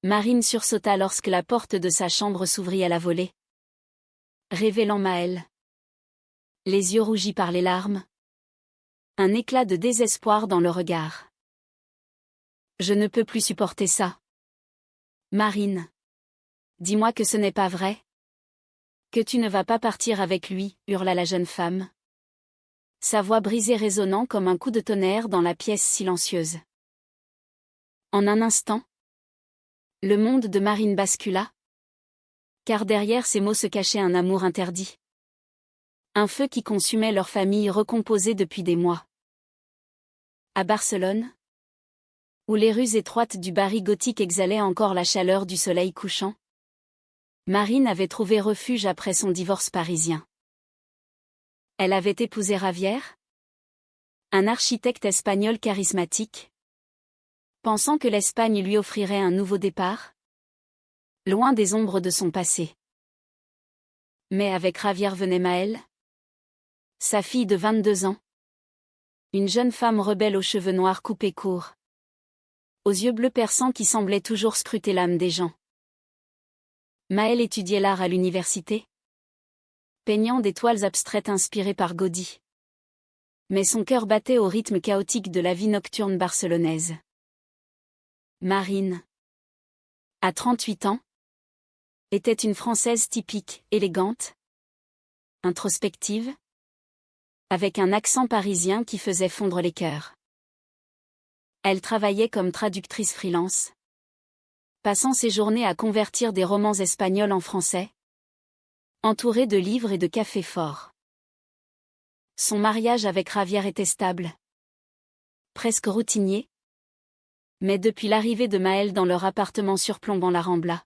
Marine sursauta lorsque la porte de sa chambre s'ouvrit à la volée, révélant Maël. Les yeux rougis par les larmes. Un éclat de désespoir dans le regard. Je ne peux plus supporter ça. Marine. Dis-moi que ce n'est pas vrai. Que tu ne vas pas partir avec lui, hurla la jeune femme. Sa voix brisée résonnant comme un coup de tonnerre dans la pièce silencieuse. En un instant, le monde de Marine bascula. Car derrière ces mots se cachait un amour interdit. Un feu qui consumait leur famille recomposée depuis des mois. À Barcelone, où les rues étroites du Barry gothique exhalaient encore la chaleur du soleil couchant, Marine avait trouvé refuge après son divorce parisien. Elle avait épousé Javier, un architecte espagnol charismatique, pensant que l'Espagne lui offrirait un nouveau départ, loin des ombres de son passé. Mais avec Javier venait Maël, sa fille de 22 ans, une jeune femme rebelle aux cheveux noirs coupés courts, aux yeux bleus perçants qui semblaient toujours scruter l'âme des gens. Maël étudiait l'art à l'université, peignant des toiles abstraites inspirées par Gaudí. Mais son cœur battait au rythme chaotique de la vie nocturne barcelonaise. Marine, à 38 ans, était une Française typique, élégante, introspective, avec un accent parisien qui faisait fondre les cœurs. Elle travaillait comme traductrice freelance, passant ses journées à convertir des romans espagnols en français, entourée de livres et de cafés forts. Son mariage avec Javier était stable, presque routinier, mais depuis l'arrivée de Maël dans leur appartement surplombant la Rambla,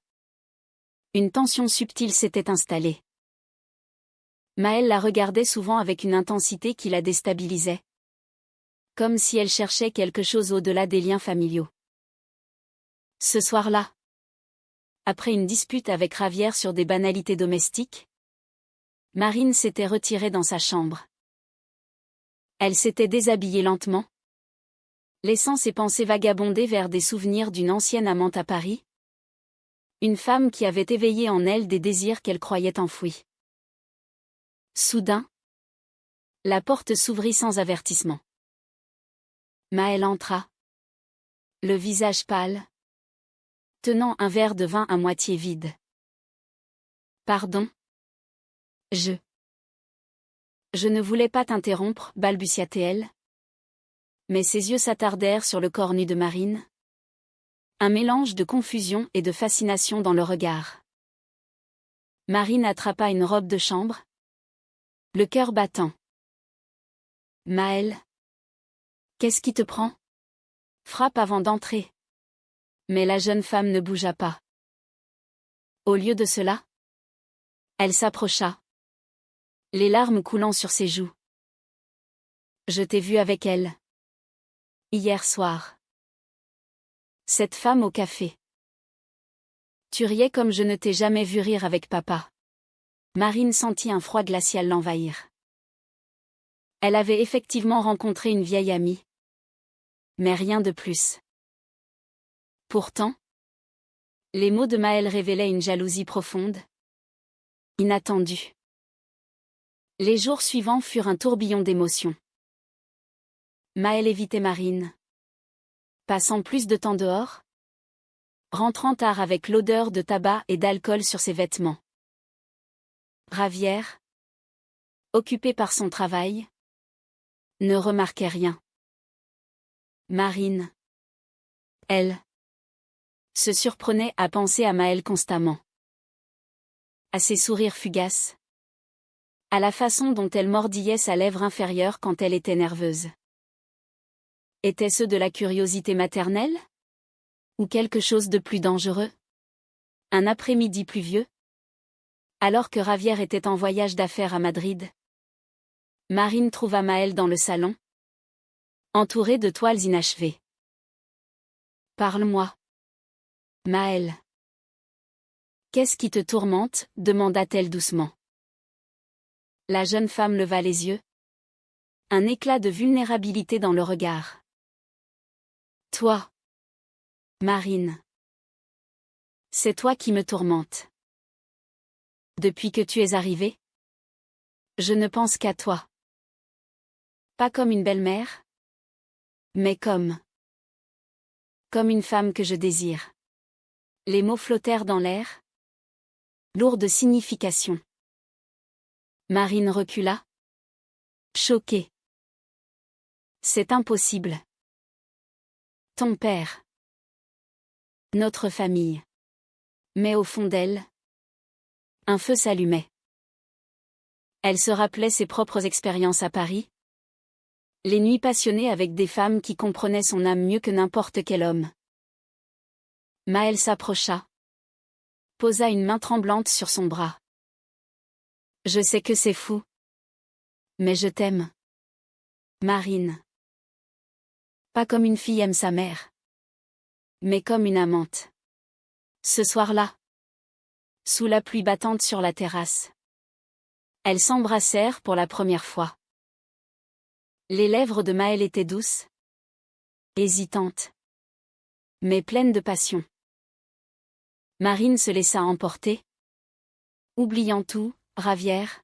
une tension subtile s'était installée. Maël la regardait souvent avec une intensité qui la déstabilisait, comme si elle cherchait quelque chose au-delà des liens familiaux. Ce soir-là, après une dispute avec Javier sur des banalités domestiques, Marine s'était retirée dans sa chambre. Elle s'était déshabillée lentement, laissant ses pensées vagabonder vers des souvenirs d'une ancienne amante à Paris, une femme qui avait éveillé en elle des désirs qu'elle croyait enfouis. Soudain, la porte s'ouvrit sans avertissement. Maël entra, le visage pâle, tenant un verre de vin à moitié vide. « Pardon. Je ne voulais pas t'interrompre, balbutia-t-elle. Mais ses yeux s'attardèrent sur le corps nu de Marine. Un mélange de confusion et de fascination dans le regard. Marine attrapa une robe de chambre, le cœur battant. « Maël. Qu'est-ce qui te prend ? Frappe avant d'entrer. » Mais la jeune femme ne bougea pas. Au lieu de cela, elle s'approcha, les larmes coulant sur ses joues. « Je t'ai vu avec elle. Hier soir. Cette femme au café. Tu riais comme je ne t'ai jamais vu rire avec papa. » Marine sentit un froid glacial l'envahir. Elle avait effectivement rencontré une vieille amie. Mais rien de plus. Pourtant, les mots de Maël révélaient une jalousie profonde, inattendue. Les jours suivants furent un tourbillon d'émotions. Maël évitait Marine, passant plus de temps dehors, rentrant tard avec l'odeur de tabac et d'alcool sur ses vêtements. Javier, occupé par son travail, ne remarquait rien. Marine, elle, se surprenait à penser à Maël constamment. À ses sourires fugaces. À la façon dont elle mordillait sa lèvre inférieure quand elle était nerveuse. Était-ce de la curiosité maternelle ? Ou quelque chose de plus dangereux ? Un après-midi pluvieux ? Alors que Javier était en voyage d'affaires à Madrid, Marine trouva Maël dans le salon, entouré de toiles inachevées. « Parle-moi. Maël. Qu'est-ce qui te tourmente ? Demanda-t-elle doucement. La jeune femme leva les yeux. Un éclat de vulnérabilité dans le regard. Toi. Marine. C'est toi qui me tourmentes. Depuis que tu es arrivé? Je ne pense qu'à toi. Pas comme une belle-mère, mais comme une femme que je désire. Les mots flottèrent dans l'air, lourds de signification. Marine recula, choquée. C'est impossible. Ton père. Notre famille. Mais au fond d'elle, un feu s'allumait. Elle se rappelait ses propres expériences à Paris. Les nuits passionnées avec des femmes qui comprenaient son âme mieux que n'importe quel homme. Maël s'approcha. Posa une main tremblante sur son bras. Je sais que c'est fou. Mais je t'aime. Marine. Pas comme une fille aime sa mère. Mais comme une amante. Ce soir-là. Sous la pluie battante sur la terrasse. Elles s'embrassèrent pour la première fois. Les lèvres de Maël étaient douces. Hésitantes. Mais pleines de passion. Marine se laissa emporter. Oubliant tout, Ravière.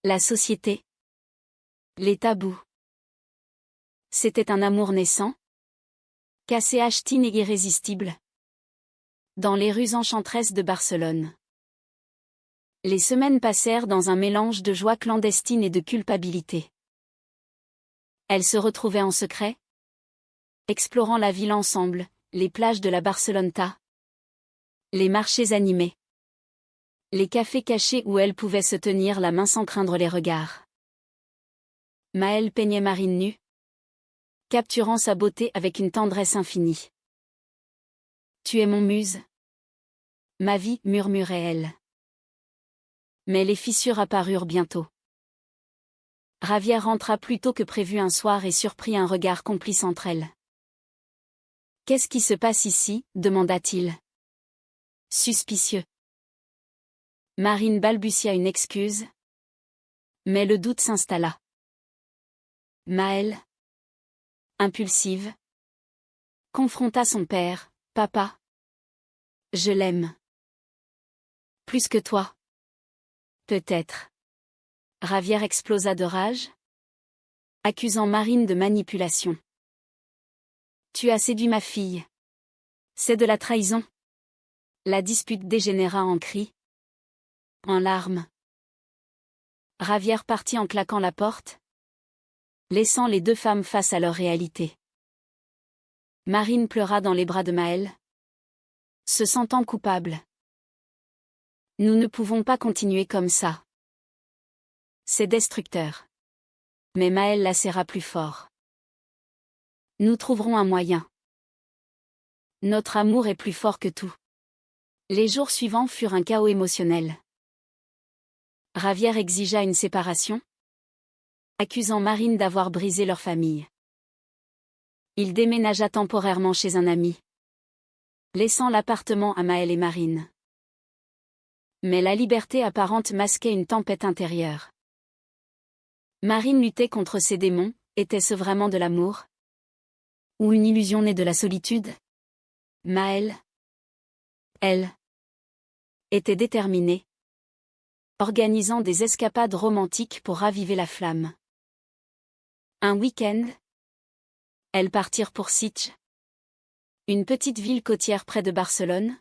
La société. Les tabous. C'était un amour naissant. Cassé-achetine et irrésistible. Dans les rues enchanteresses de Barcelone. Les semaines passèrent dans un mélange de joie clandestine et de culpabilité. Elles se retrouvaient en secret. Explorant la ville ensemble, les plages de la Barceloneta. Les marchés animés. Les cafés cachés où elles pouvaient se tenir la main sans craindre les regards. Maël peignait Marine nue. Capturant sa beauté avec une tendresse infinie. Tu es mon muse. Ma vie, murmurait-elle. Mais les fissures apparurent bientôt. Ravière rentra plus tôt que prévu un soir et surprit un regard complice entre elles. Qu'est-ce qui se passe ici? Demanda-t-il. Suspicieux. Marine balbutia une excuse. Mais le doute s'installa. Maël, impulsive, confronta son père. Papa. Je l'aime. Plus que toi. Peut-être. Ravière explosa de rage, accusant Marine de manipulation. Tu as séduit ma fille. C'est de la trahison. La dispute dégénéra en cris. En larmes. Ravière partit en claquant la porte, laissant les deux femmes face à leur réalité. Marine pleura dans les bras de Maël, se sentant coupable. Nous ne pouvons pas continuer comme ça. C'est destructeur. Mais Maël la serra plus fort. Nous trouverons un moyen. Notre amour est plus fort que tout. Les jours suivants furent un chaos émotionnel. Ravière exigea une séparation, accusant Marine d'avoir brisé leur famille. Il déménagea temporairement chez un ami, laissant l'appartement à Maël et Marine. Mais la liberté apparente masquait une tempête intérieure. Marine luttait contre ses démons. Était-ce vraiment de l'amour? Ou une illusion née de la solitude? Maël, elle, était déterminée, organisant des escapades romantiques pour raviver la flamme. Un week-end, elles partirent pour Sitges, une petite ville côtière près de Barcelone,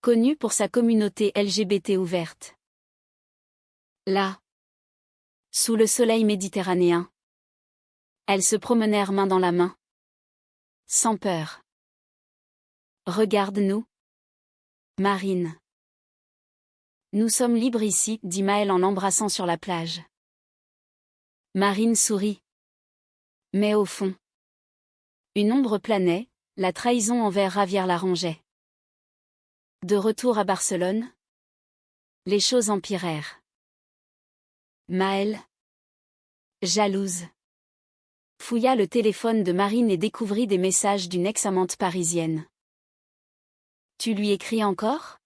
connue pour sa communauté LGBT ouverte. Là, sous le soleil méditerranéen, elles se promenèrent main dans la main, sans peur. Regarde-nous, Marine. Nous sommes libres ici, dit Maël en l'embrassant sur la plage. Marine sourit. Mais au fond, une ombre planait, la trahison envers Ravière la rongeait. De retour à Barcelone, les choses empirèrent. Maël, jalouse, fouilla le téléphone de Marine et découvrit des messages d'une ex-amante parisienne. Tu lui écris encore?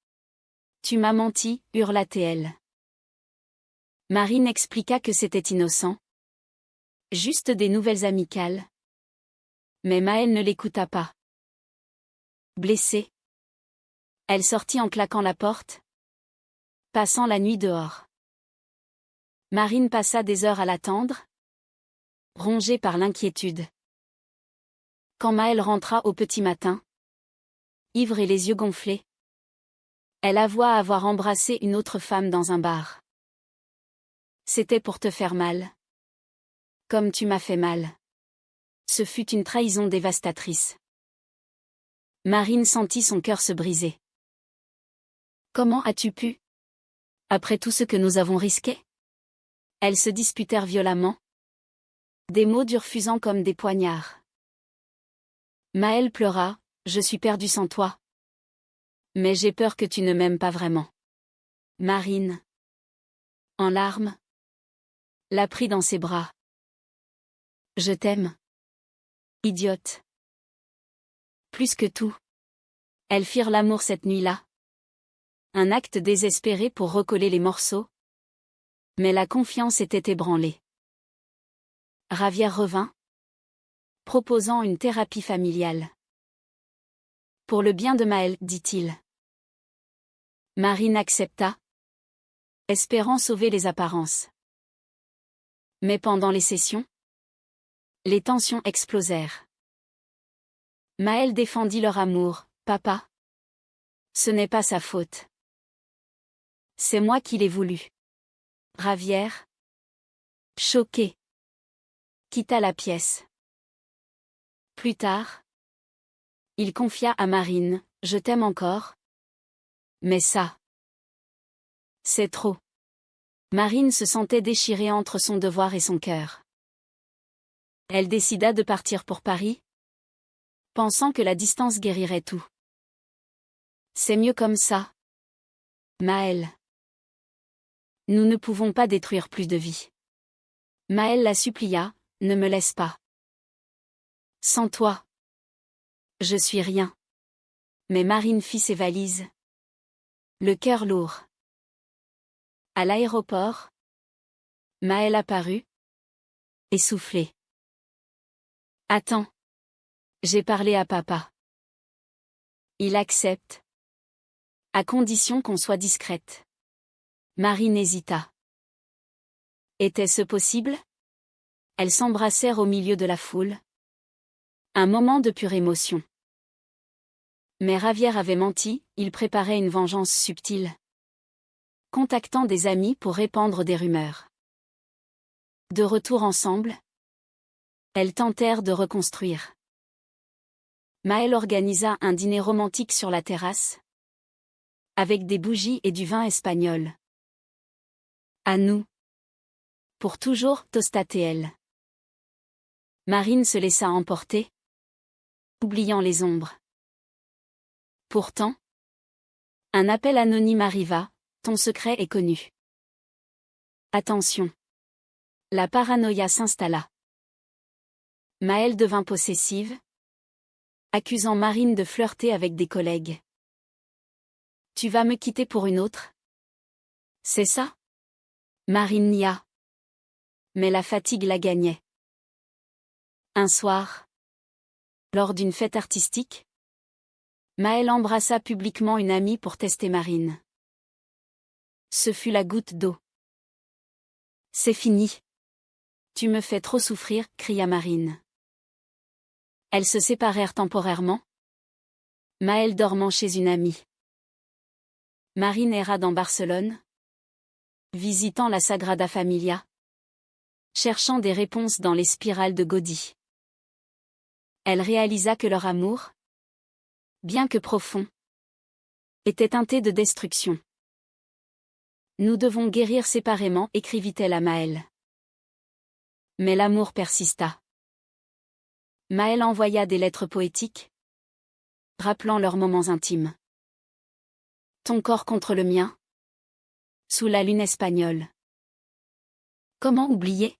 Tu m'as menti, hurla-t-elle. Marine expliqua que c'était innocent. Juste des nouvelles amicales. « » Mais Maël ne l'écouta pas. Blessé, Elle sortit en claquant la porte, passant la nuit dehors. Marine passa des heures à l'attendre, rongée par l'inquiétude. Quand Maël rentra au petit matin, ivre et les yeux gonflés, elle avoua avoir embrassé une autre femme dans un bar. C'était pour te faire mal. Comme tu m'as fait mal. Ce fut une trahison dévastatrice. Marine sentit son cœur se briser. Comment as-tu pu? Après tout ce que nous avons risqué? Elles se disputèrent violemment. Des mots durs fusant comme des poignards. Maël pleura, je suis perdue sans toi. Mais j'ai peur que tu ne m'aimes pas vraiment. Marine, en larmes, la prit dans ses bras. Je t'aime. Idiote. Plus que tout. Elles firent l'amour cette nuit-là. Un acte désespéré pour recoller les morceaux. Mais la confiance était ébranlée. Ravière revint, proposant une thérapie familiale. Pour le bien de Maël, dit-il. Marine accepta, espérant sauver les apparences. Mais pendant les sessions, les tensions explosèrent. Maël défendit leur amour. Papa, ce n'est pas sa faute. C'est moi qui l'ai voulu. Ravière, choquée, quitta la pièce. Plus tard, il confia à Marine, je t'aime encore. Mais ça, c'est trop. Marine se sentait déchirée entre son devoir et son cœur. Elle décida de partir pour Paris, pensant que la distance guérirait tout. C'est mieux comme ça. Maël. Nous ne pouvons pas détruire plus de vies. Maël la supplia, ne me laisse pas. Sans toi, je suis rien. Mais Marine fit ses valises. Le cœur lourd. À l'aéroport, Maël apparut, essoufflé. Attends. J'ai parlé à papa. Il accepte. À condition qu'on soit discrète. Marine hésita. Était-ce possible? Elles s'embrassèrent au milieu de la foule. Un moment de pure émotion. Mais Ravière avait menti, il préparait une vengeance subtile. Contactant des amis pour répandre des rumeurs. De retour ensemble, elles tentèrent de reconstruire. Maël organisa un dîner romantique sur la terrasse, avec des bougies et du vin espagnol. À nous. Pour toujours, tostatait-elle. Marine se laissa emporter, oubliant les ombres. Pourtant, un appel anonyme arriva, ton secret est connu. Attention. La paranoïa s'installa. Maël devint possessive, accusant Marine de flirter avec des collègues. Tu vas me quitter pour une autre? C'est ça? Marine nia. Mais la fatigue la gagnait. Un soir, lors d'une fête artistique, Maël embrassa publiquement une amie pour tester Marine. Ce fut la goutte d'eau. C'est fini. Tu me fais trop souffrir, cria Marine. Elles se séparèrent temporairement. Maël dormant chez une amie. Marine erra dans Barcelone, visitant la Sagrada Familia, cherchant des réponses dans les spirales de Gaudí. Elle réalisa que leur amour, bien que profond, était teinté de destruction. Nous devons guérir séparément, écrivit-elle à Maël. Mais l'amour persista. Maël envoya des lettres poétiques, rappelant leurs moments intimes. Ton corps contre le mien, sous la lune espagnole. Comment oublier?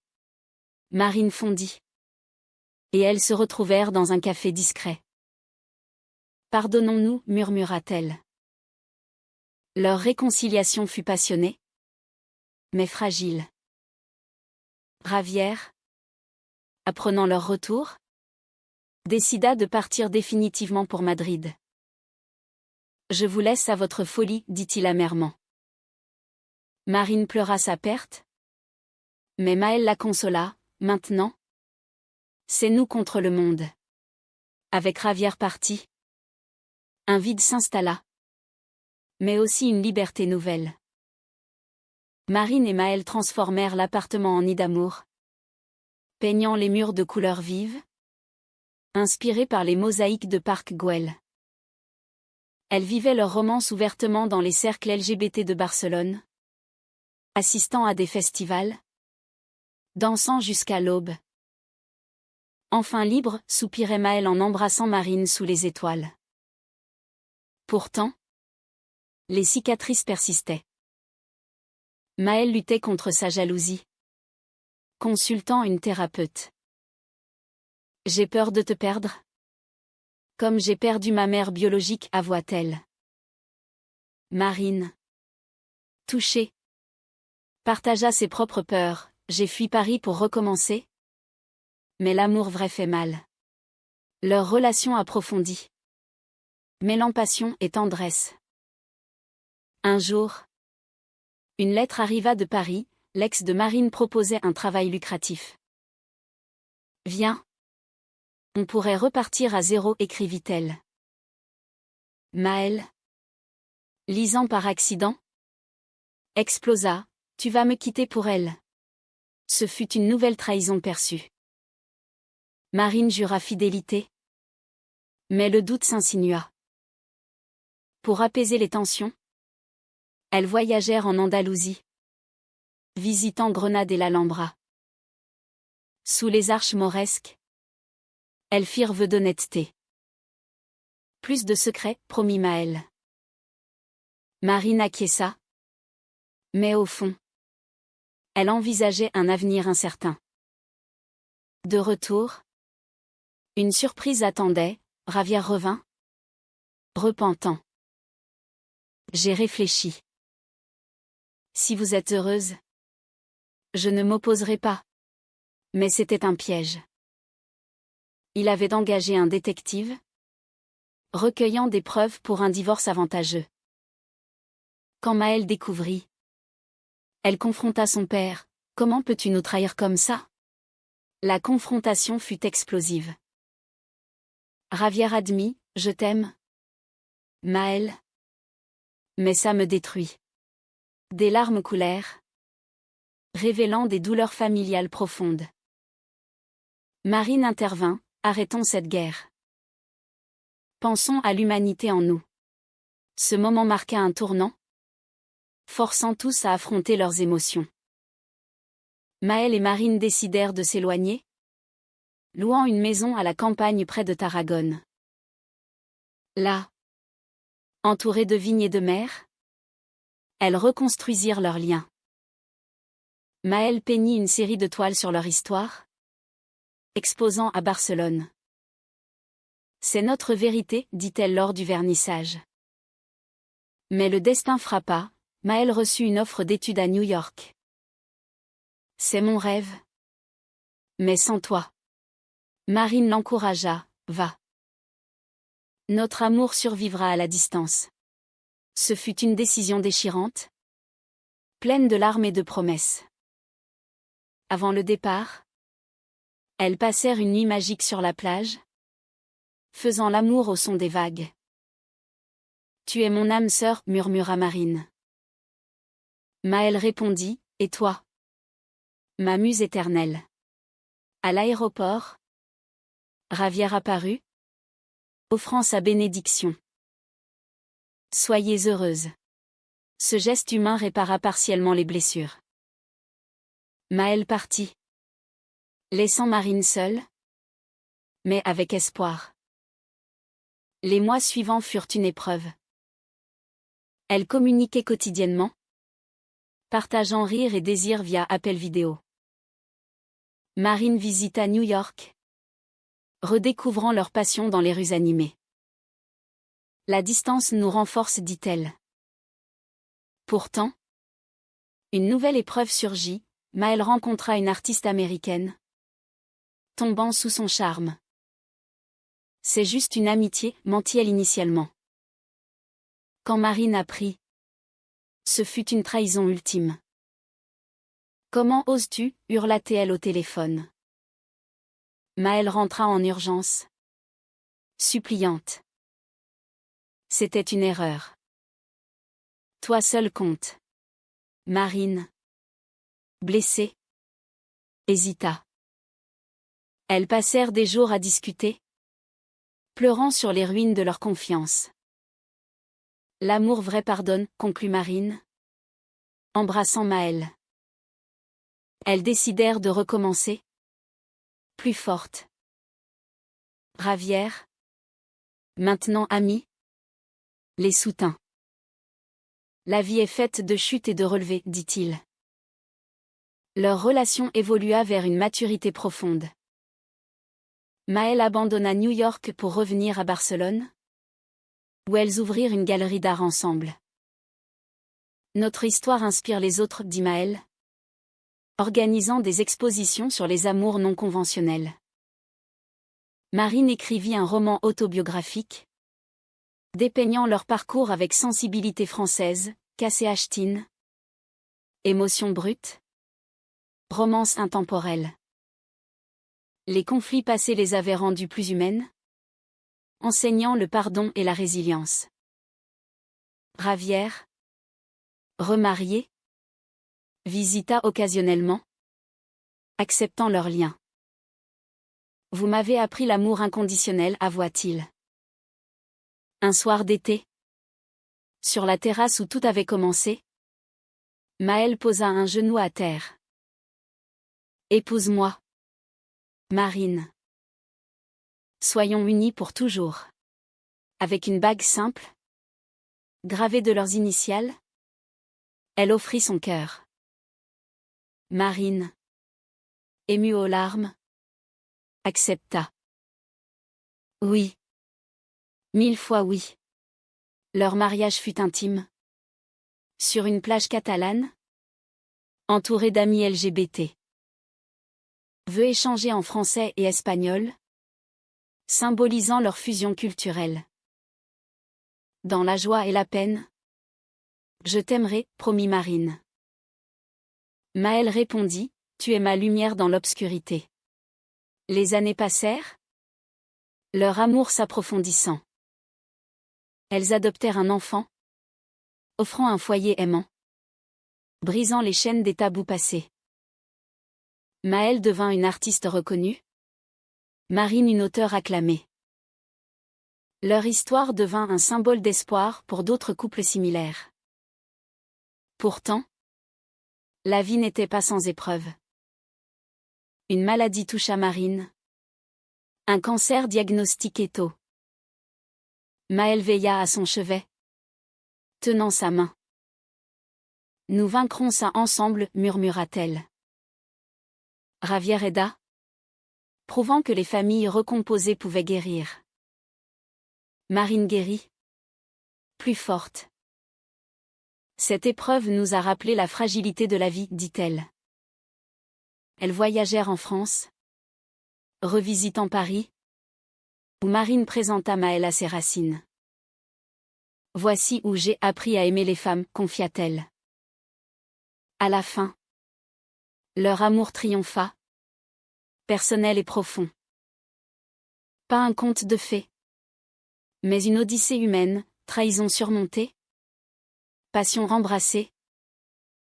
Marine fondit. Et elles se retrouvèrent dans un café discret. Pardonnons-nous, murmura-t-elle. Leur réconciliation fut passionnée, mais fragile. Ravière, apprenant leur retour, décida de partir définitivement pour Madrid. Je vous laisse à votre folie, dit-il amèrement. Marine pleura sa perte. Mais Maël la consola, maintenant. C'est nous contre le monde. Avec Ravière parti, un vide s'installa. Mais aussi une liberté nouvelle. Marine et Maël transformèrent l'appartement en nid d'amour, peignant les murs de couleurs vives, inspirés par les mosaïques de Park Güell. Elles vivaient leur romance ouvertement dans les cercles LGBT de Barcelone, assistant à des festivals, dansant jusqu'à l'aube. Enfin libre, soupirait Maël en embrassant Marine sous les étoiles. Pourtant, les cicatrices persistaient. Maël luttait contre sa jalousie, consultant une thérapeute. J'ai peur de te perdre. Comme j'ai perdu ma mère biologique, avoua-t-elle. Marine, touchée, partagea ses propres peurs. J'ai fui Paris pour recommencer. Mais l'amour vrai fait mal. Leur relation approfondie, mêlant passion et tendresse. Un jour, une lettre arriva de Paris, l'ex de Marine proposait un travail lucratif. Viens. On pourrait repartir à zéro, écrivit-elle. Maël, lisant par accident, explosa. Tu vas me quitter pour elle. Ce fut une nouvelle trahison perçue. Marine jura fidélité. Mais le doute s'insinua. Pour apaiser les tensions, elles voyagèrent en Andalousie, visitant Grenade et l'Alhambra. Sous les arches mauresques, elles firent vœu d'honnêteté. Plus de secrets, promit Maël. Marine acquiesça. Mais au fond, elle envisageait un avenir incertain. De retour, une surprise attendait, Ravière revint, repentant. J'ai réfléchi. Si vous êtes heureuse, je ne m'opposerai pas. Mais c'était un piège. Il avait engagé un détective, recueillant des preuves pour un divorce avantageux. Quand Maël découvrit, elle confronta son père. Comment peux-tu nous trahir comme ça? La confrontation fut explosive. Ravière admit, je t'aime. Maël. Mais ça me détruit. Des larmes coulèrent, révélant des douleurs familiales profondes. Marine intervint, arrêtons cette guerre. Pensons à l'humanité en nous. Ce moment marqua un tournant, forçant tous à affronter leurs émotions. Maël et Marine décidèrent de s'éloigner, louant une maison à la campagne près de Tarragone. Là, entourées de vignes et de mer, elles reconstruisirent leurs liens. Maël peignit une série de toiles sur leur histoire, exposant à Barcelone. C'est notre vérité, dit-elle lors du vernissage. Mais le destin frappa, Maël reçut une offre d'études à New York. C'est mon rêve. Mais sans toi. Marine l'encouragea, va. Notre amour survivra à la distance. Ce fut une décision déchirante, pleine de larmes et de promesses. Avant le départ, elles passèrent une nuit magique sur la plage, faisant l'amour au son des vagues. Tu es mon âme sœur, murmura Marine. Maël répondit, et toi? Ma muse éternelle. À l'aéroport, Ravière apparut, offrant sa bénédiction. Soyez heureuse. Ce geste humain répara partiellement les blessures. Maël partit, laissant Marine seule, mais avec espoir. Les mois suivants furent une épreuve. Elles communiquaient quotidiennement, partageant rires et désirs via appel vidéo. Marine visita New York, redécouvrant leur passion dans les rues animées. La distance nous renforce, dit-elle. Pourtant, une nouvelle épreuve surgit, Maël rencontra une artiste américaine, tombant sous son charme. C'est juste une amitié, mentit-elle initialement. Quand Marine apprit, ce fut une trahison ultime. Comment oses-tu, hurla-t-elle au téléphone. Maëlle rentra en urgence. Suppliante. C'était une erreur. Toi seul compte. Marine, blessée, hésita. Elles passèrent des jours à discuter, pleurant sur les ruines de leur confiance. L'amour vrai pardonne, conclut Marine, embrassant Maëlle. Elles décidèrent de recommencer, plus fortes. Ravière, maintenant amie, les soutint. La vie est faite de chutes et de relevés, dit-il. Leur relation évolua vers une maturité profonde. Maëlle abandonna New York pour revenir à Barcelone, où elles ouvrirent une galerie d'art ensemble. Notre histoire inspire les autres, dit Maëlle, organisant des expositions sur les amours non conventionnels. Marine écrivit un roman autobiographique, dépeignant leur parcours avec sensibilité française, Cassé Ashtine. Émotion brute. Romance intemporelle. Les conflits passés les avaient rendues plus humaines, enseignant le pardon et la résilience. Ravière, remariée, visita occasionnellement, acceptant leur lien. Vous m'avez appris l'amour inconditionnel, avoua-t-il. Un soir d'été, sur la terrasse où tout avait commencé, Maëlle posa un genou à terre. Épouse-moi, Marine. Soyons unis pour toujours. Avec une bague simple, gravée de leurs initiales, elle offrit son cœur. Marine, émue aux larmes, accepta. Oui. 1000 fois oui. Leur mariage fut intime. Sur une plage catalane, entourée d'amis LGBT. Vœux échangés en français et espagnol, symbolisant leur fusion culturelle. Dans la joie et la peine, je t'aimerai, promit Marine. Maëlle répondit, tu es ma lumière dans l'obscurité. Les années passèrent, leur amour s'approfondissant. Elles adoptèrent un enfant, offrant un foyer aimant, brisant les chaînes des tabous passés. Maëlle devint une artiste reconnue, Marine une auteure acclamée. Leur histoire devint un symbole d'espoir pour d'autres couples similaires. Pourtant, la vie n'était pas sans épreuve. Une maladie toucha Marine. Un cancer diagnostiqué tôt. Maëlle veilla à son chevet, tenant sa main. Nous vaincrons ça ensemble, murmura-t-elle. Ravière aida, prouvant que les familles recomposées pouvaient guérir. Marine guérit, plus forte. Cette épreuve nous a rappelé la fragilité de la vie, dit-elle. Elles voyagèrent en France, revisitant Paris, où Marine présenta Maëlle à ses racines. Voici où j'ai appris à aimer les femmes, confia-t-elle. À la fin, leur amour triompha, personnel et profond. Pas un conte de fées, mais une odyssée humaine, trahison surmontée, passion rembrassée,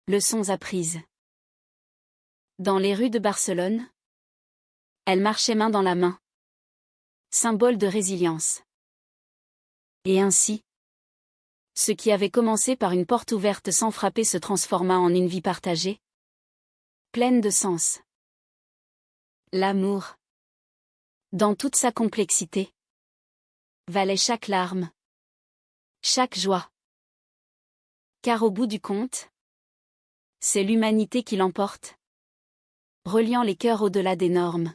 leçons apprises. Dans les rues de Barcelone, elles marchaient main dans la main, symbole de résilience. Et ainsi, ce qui avait commencé par une porte ouverte sans frapper se transforma en une vie partagée, pleine de sens. L'amour, dans toute sa complexité, valait chaque larme, chaque joie. Car au bout du compte, c'est l'humanité qui l'emporte, reliant les cœurs au-delà des normes.